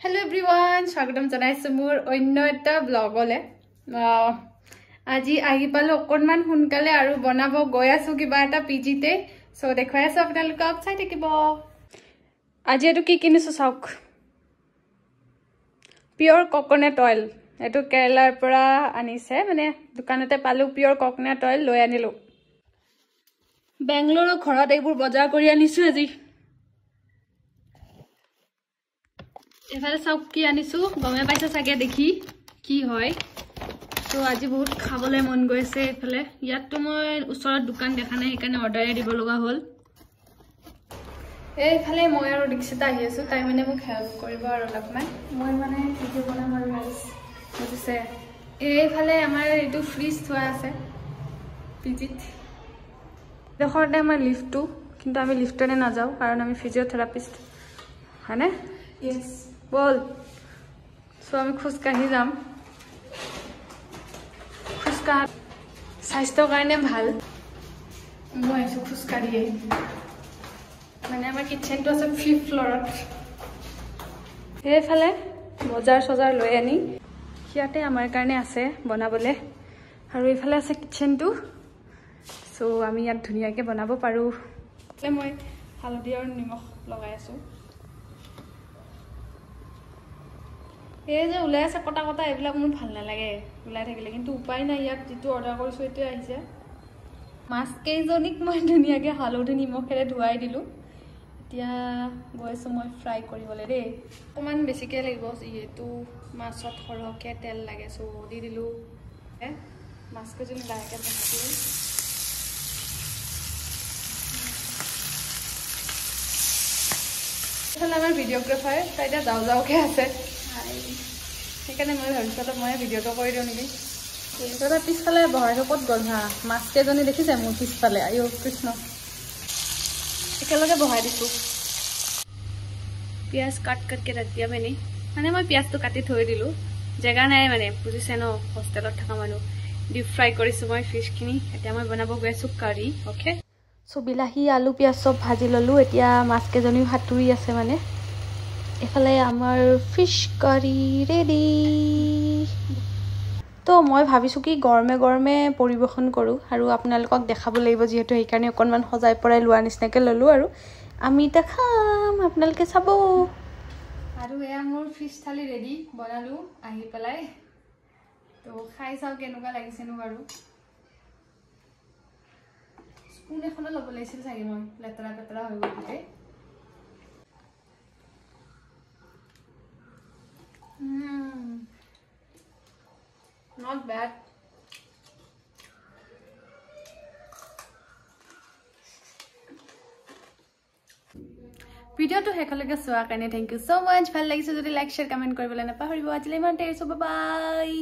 Hello everyone, স্বাগতম জনাইছো মোৰ অন্য এটা ব্লগলে। আজি আহি পালো অকনমান হুনকালে আৰু বনাব গৈ আছো কিবা এটা পিজিতে। সো দেখুৱাই আছো আপোনালোকক চাই থাকিব। আজি এটো কি কিনিছো চাওক। Pure coconut oil. এটো কেৰালাৰ পৰা আনিছে মানে দোকানতে পালো পিওৰ কোকোনাট অয়েল লৈ আনিলো। বেংগলোৰৰ ঘৰত এইবোৰ বজাৰ কৰি আনিছো আজি। এফালে সব কি আনিছো গমে পাইছে সাগে দেখি কি হয় তো আজি বহুত খাবলে মন গৈছে এফালে ইয়াত তো মই উচৰত দোকান দেখা নাই একানে অৰ্ডাৰ দিব লগা হল এইফালে মই আৰু দিক্সিতা আহি আছো তাই মানে মোক হেল্প কৰিব আৰু অলপমান মই মানে ভিডিও বনাম আৰু গাইস বুজিছে এইফালে আমাৰ এটো ফ্ৰিজ থোৱা আছে পিজিত দেখতে আমাৰ লিফটটো কিন্তু আমি লিফটনে না যাও কাৰণ আমি ফিজিওথেৰাপিষ্ট হয়নে yes বল সো আমি খুসকাহি যাম খুসকা স্বাস্থ্যৰ কাৰণে ভাল মই এসো খুসকাহিয়ে মানে আমাৰ কিচেনটো আছে 5th ফ্লোৰত এইফালে বজাৰ সজাৰ লৈ আনি ইয়াতে আমাৰ কাৰণে আছে বনাবলে আৰু এইফালে আছে কিচেনটো সো আমি ইয়াত ধুনিয়াকে বনাব পাৰো মই হালধি আৰু নিমখ লগাই আছো এই যে উলাই আছে কটা কটা এবিলা মোৰ ভাল নালাগে উলাই থাকিলে কিন্তু উপায় নাই ইয়াত যেটো অৰ্ডাৰ কৰিছো এটো আহিছে মাছ কেইজনিক মই ধুনিয়াকে হালধি নিমখেৰে ধুৱাই দিলো এতিয়া গৈছো মই ফ্ৰাই কৰিবলে ৰে অকমান বেছিকে লাগিব এটো মাছত খৰকে তেল লাগে সো দি দিলো মাছ কেইজনি লাহেকে ভাজিলো এফালে আমাৰ ভিডিওগ্ৰাফাৰ তাইটা যাও যাওকে আছে সেইকাৰণে মই ভাবিছো মই ভিডিওটো কৰি দিও নেকি এইটা পিছফালে বহাইছো কত গল হা মাছ কেজনি দেখিছে মোৰ পিছফালে আয়ো কৃষ্ণ একেলগে বহাই দিছো পিয়াজ কাট करके रख दिया मैंने মানে মই পিয়াজটো কাটি থৈ দিলো জায়গা নাই মানে বুজিছে ন হোস্টেলত থাকা মানুহ ডিপ ফ্ৰাই কৰিছো মই ফিশখিনি এতিয়া মই বনাব গৈছো কাৰি ওকে সো বিলাহী আলু পিয়াজ সব ভাজি ললো এতিয়া মাছ কেজনি হাতুৰি আছে মানে এফালে আমাৰ ফিশ কাৰি ৰেডি তো মই ভাবিছো কি গৰমে গৰমে পৰিবেশন কৰো আৰু আপোনালোকক দেখাব লাগিব যেহেতু এই কাৰণে অকনমান সজাই পৰাই লোৱা নিচিনাকে ললো আৰু আমি তা খাম আপোনালোকে চাব আৰু এয়া মোৰ ফিশ থালি ৰেডি বনালো আহি পেলাই তো খাই চাও কেনেকুৱা লাগিছে নো বাৰু স্পুন এখন ল'ব লাগিছিল চাগে মই লেতৰা পেতৰা হৈ গ'লতে Not bad. ভিডিওটো হেকলৈকে চোৱাৰ কাৰণে থ্যাংক ইউ সো মাচ ভাল লাগিছে যদি লাইক শেয়াৰ কমেন্ট কৰিবলৈ নাপাহৰিব আজিলৈ ইমানতে এৰিছো বাই বাই